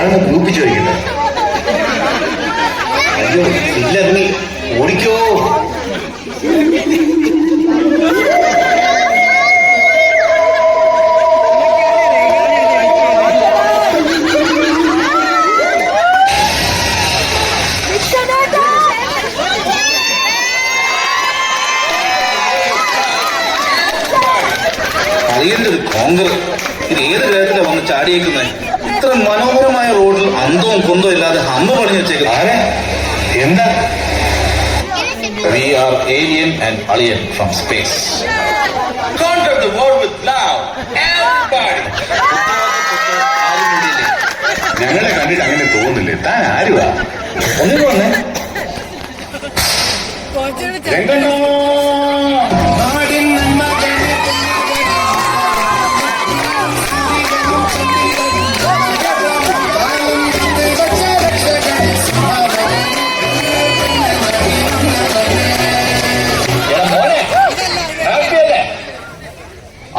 ഞാനൊന്ന് ഗ്രൂപ്പിച്ച് വയ്ക്കട്ടെ. അയ്യോ ഇല്ല, നീ ഓടിക്കോ. അറിയേണ്ടത് കോൺഗ്രസ് ഇത് ഏത് കാര്യത്തിലാണ് വന്ന് ചാടിയേക്കുന്നത്? ഇത്ര മനോഹരമായ റോഡിൽ അന്തവും കുന്തവും ഇല്ലാതെ ഹമ്പ പണിഞ്ഞു വെച്ചേക്കുന്നത് ആരെ? എന്താ? We are alien and alien from space. Conquer the world with love. Everybody. ഞങ്ങളെ കണ്ടിട്ട് അങ്ങനെ തോന്നുന്നില്ലേ? താൻ ആരുവാ? ഒന്നിനു വന്നേ. രംഗണ്ണോ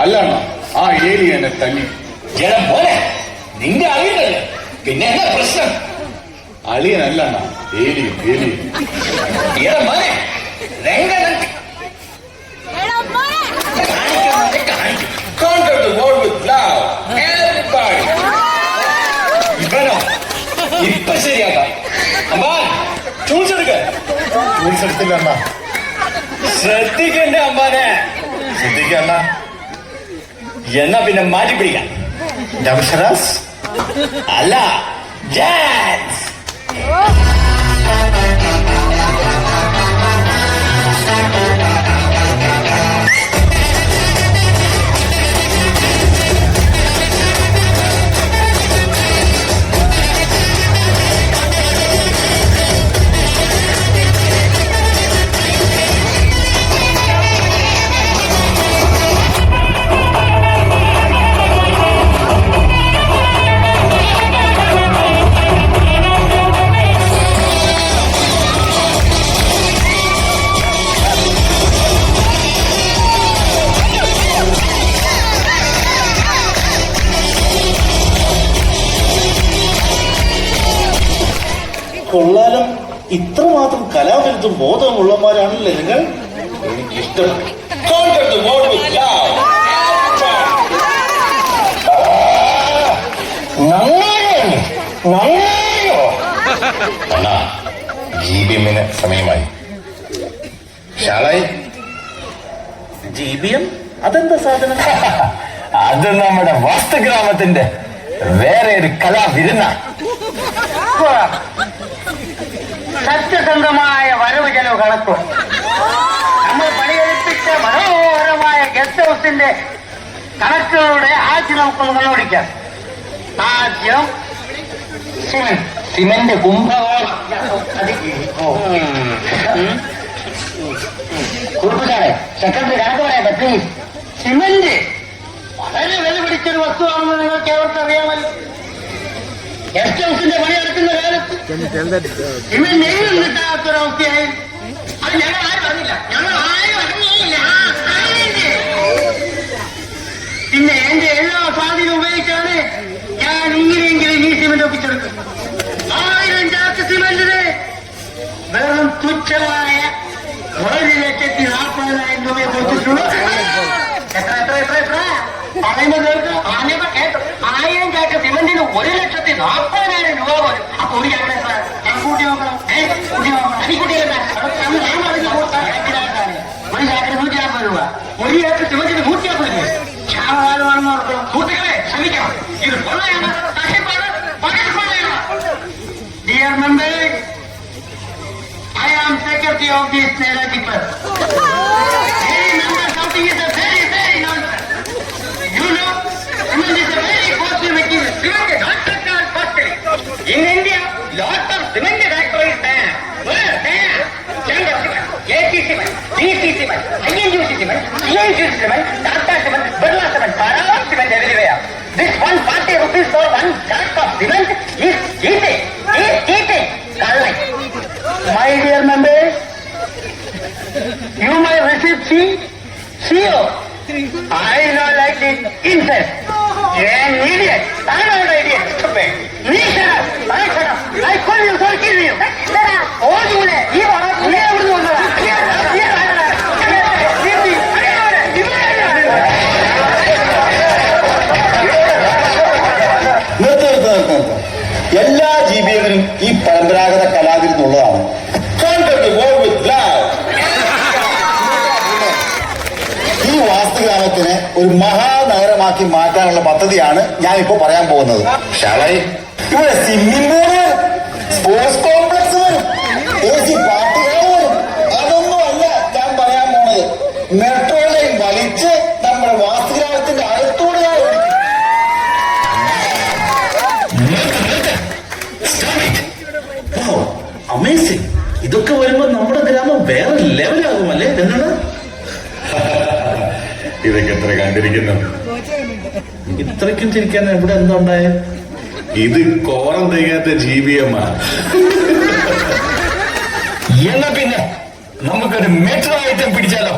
അല്ലാണോ ആ ഏലിയനെ തല്ലി? പോലെ നിന്റെ അളിയനല്ലേ, പിന്നെ എന്താ പ്രശ്നം? അളിയനല്ലാണോ ഏലിയൻ? ഏലിയൻ മോനെ ഇവനോ ഇപ്പൊ ശരിയാക്കാം. അമ്മാ ടൂൾസ് എടുത്തില്ല അമ്മ. ശ്രദ്ധിക്കണ്ടേ അമ്മാനെ? ശ്രദ്ധിക്കണ്ട. എന്നാ പിന്നെ മാറ്റി പിടിക്കാം. ഡംഷറാസ് അല്ല, ഡാൻസ്. കൊള്ളാലും ഇത്രമാത്രം കലാവിരുദ്ധം ബോധമുള്ളവരാണല്ലേ നിങ്ങൾ? എനിക്കിഷ്ടം. GBM സമയമായി. ഷാളായി GBM അതെന്താ സാധനം? അത് നമ്മുടെ വാസ്തുഗ്രാമത്തിന്റെ വേറെ ഒരു കലാവിരുന്ന. സത്യസന്ധമായ വരവ് ചെലവ് കണക്കും നമ്മൾ പണിയെടുപ്പിച്ച മനോഹരമായ ഗസ്റ്റ് ഹൗസിന്റെ കണക്കുകളുടെ ആദ്യം നമുക്കൊന്ന് കണ്ടുപിടിക്കാം. ആദ്യം സിമന്റ് കുംഭകോണം. കുറുപ്പുചാറെ സെക്രട്ടറി കണക്ക് പറയട്ടെ പ്ലീസ്. സിമന്റ് വളരെ വില പിടിച്ചൊരു വസ്തുവാണെന്ന് നിങ്ങൾക്ക് ഏവർക്കും അറിയാമല്ലോ. ഗസ്റ്റ് ഹൗസിന്റെ പണി നടക്കുന്ന കാലത്ത് ഇവൻ നെയ്യും കിട്ടാത്തൊരവസ്ഥയായി. അത് ഞങ്ങൾ ആരും അറിഞ്ഞില്ല, ഞങ്ങൾ ആരും അറിഞ്ഞില്ല. പിന്നെ എന്റെ എല്ലാ സ്വാധീനം ഉപയോഗിച്ചാണ് ഞാൻ ഇങ്ങനെയെങ്കിലും ഈ സിമന്റ് ഒപ്പിച്ചെടുക്കും. 1000 ചാക്ക് സിമന്റിന് വെറും തുച്ഛമായ 1,40,000 രൂപയെ കൊടുത്തിട്ടുള്ളൂ. എത്ര പറയുന്നത് കേട്ടോ? 1000 ചാക്ക് സിമന്റിന് 1,40,000 രൂപ പോലും. അപ്പൊ ഒരു ചാക്ക് കൂട്ടി നോക്കണം. അനിക്കുട്ടിയല്ല, ഒരു ചാക്കിന് 150 രൂപ. ഒരു ചാക്ക് സിമന്റിന് 150 രൂപ. ക്ഷാമകാലമാണെന്ന് ഓർക്കണം. സുഹൃത്തുക്കളെ ശ്രമിക്കണം. ഇത് കൊള്ളയാണ്, തട്ടിപ്പാണ്, പകർപ്പാണ്. Dear members, I am secretary of this Neraji Club. Any member something is a very nonsense. You know, cement is a very costly material. Cement is not costly. In India, lot of cement factories there. Where? There. Chandra cement, AC cement, DC cement, INGC cement, CNC cement, Tata cement, Birla cement, Param cement everywhere. This 140 rupees for 1 sack of cement is cheating. Correct. My dear members, you may receive CO. I don't like it. Incest. You're an idiot. I'm not an idiot. Stupid. GBM-നും ഈ പരമ്പരാഗത കലാതിരുന്നുള്ളതാണ്. ഈ വാസ്തുഗ്രാമത്തിനെ ഒരു മഹാനഗരമാക്കി മാറ്റാനുള്ള പദ്ധതിയാണ് ഞാനിപ്പോ പറയാൻ പോകുന്നത്. ഇവിടെ സ്വിമ്മിംഗ് പൂള്, സ്പോർട്സ് കോംപ്ലക്സ് വരും, AC പാട്ടുകാർ വരും. അതൊന്നും അല്ല ഞാൻ പറയാൻ പോണത്. മെട്രോ ലൈൻ വലിച്ച് നമ്മുടെ വാസ്തുഗ്രാമത്തിന്റെ അകത്തൂടെ ഞാൻ ഓടിക്കും. അമേസിംഗ്. ഇതൊക്കെ വരുമ്പോ നമ്മുടെ ഗ്രാമം വേറെ ലെവലാകുമല്ലേ? എന്താണ് ഇതൊക്കെ എത്ര കണ്ടിരിക്കുന്നു. ഇത്രയ്ക്കും ചിരിക്കാൻ ഇവിടെ എന്താ ഉണ്ടായേ? ഇത് കോറം തികയാത്ത GBM എന്നാ പിന്നെ നമുക്കൊരു മെട്രോ ഐറ്റം പിടിച്ചാലോ?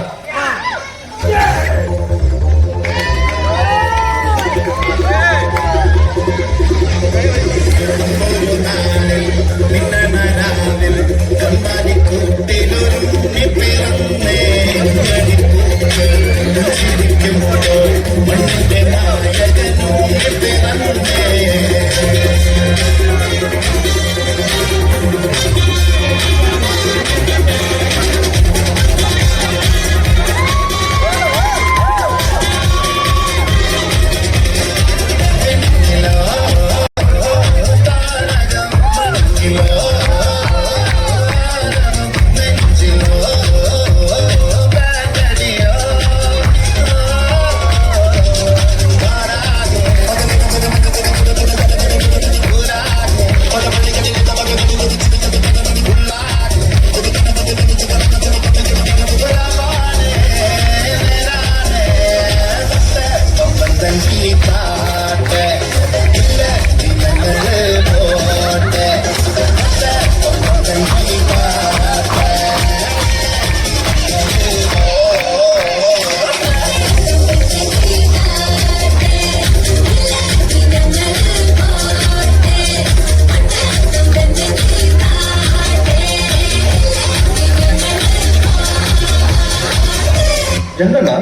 രണ്ടെണ്ണ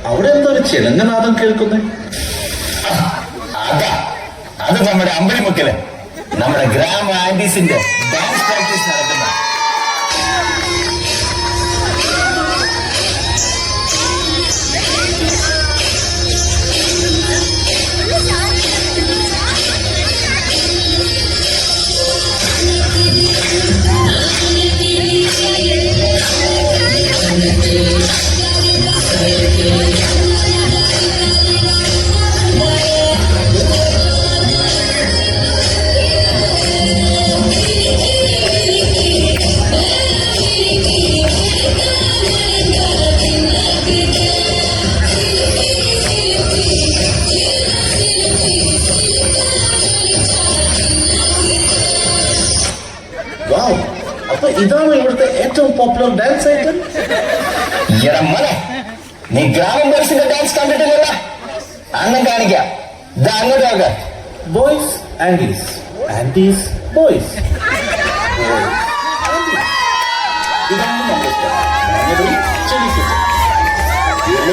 അവിടെ എന്തോ ഒരു ചിലങ്കനാഥം കേൾക്കുന്നേ? അത് നമ്മുടെ അമ്പലിമുക്കില് നമ്മുടെ ഗ്രാമ ആന്റീസിന്റെ ഡാൻസ് പ്രാക്ടീസ് നടക്കുന്ന. അപ്പൊ ഇതാണ് ഇവിടുത്തെ ഏറ്റവും പോപ്പുലർ ഡാൻസ് ഐറ്റം. നീ ഗ്രാമം ബോയ്സിന്റെ ഡാൻസ് കണ്ടിട്ടില്ലല്ലോ? അന്നും കാണിക്കാം. ഇത് അങ്ങോട്ട് ബോയ്സ് ആൻഡീസ്, ആൻഡീസ് ബോയ്സ്. ഇതാണ് നമ്മുടെ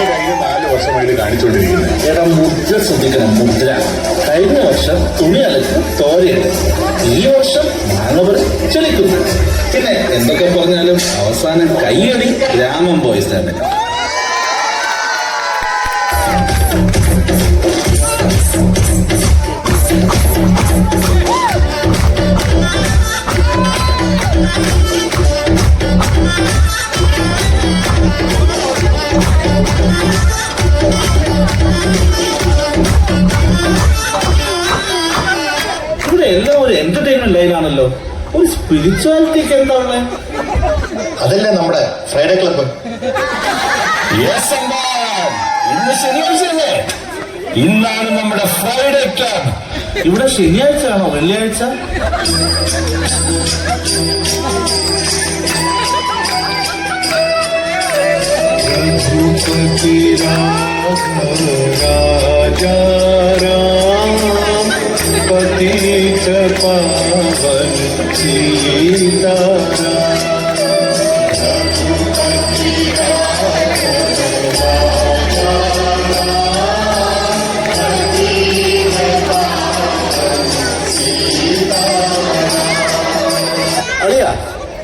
കഴിഞ്ഞ 4 വർഷമായിട്ട് കാണിച്ചുകൊണ്ടിരിക്കുന്നത്. എടാ മുദ്ര ശ്രദ്ധിക്കണം, മുദ്ര. കഴിഞ്ഞ വർഷം തുണി അലക്ക് തോരയിടും, ഈ വർഷം മാങ്ങവർ ചെളിക്കുന്നു. പിന്നെ എന്തൊക്കെ പറഞ്ഞാലും അവസാനം കൈയടി ഗ്രാമം ബോയ്സ് തന്നെ. ഇവിടെ എല്ലാം ഒരു എന്റർടൈൻമെന്റ് ലൈനാണല്ലോ. ഒരു സ്പിരിച്വാലിറ്റിക്ക് എന്താ ഉള്ളത്? അതല്ലേ നമ്മുടെ ഫ്രൈഡേ ക്ലബ്ബ്. ഇന്ന് ശനിയാഴ്ചയല്ലേ? ഇന്നാണ് നമ്മുടെ ഫ്രൈഡേ ക്ലബ്. ഇവിടെ ശനിയാഴ്ച ആണോ വെള്ളിയാഴ്ച? रघुपति राघव राजा राम पतित पावन सीताराम। रघुपति राघव राजा राम पतित पावन सीताराम।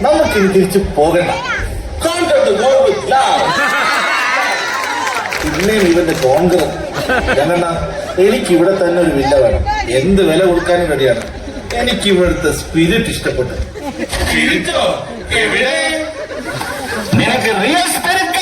നമുക്കിനി തിരിച്ചു പോകണ്ട. പിന്നെയും ഇവന്റെ കോൺഗ്രസ് എന്നണ്ണ, എനിക്ക് ഇവിടെ തന്നെ ഒരു വില്ല വേണം. എന്ത് വില കൊടുക്കാനും റെഡിയാണ്. എനിക്ക് ഇവിടുത്തെ സ്പിരിറ്റ് ഇഷ്ടപ്പെട്ടു. നിനക്ക് റിയൽ സ്പിരിറ്റ്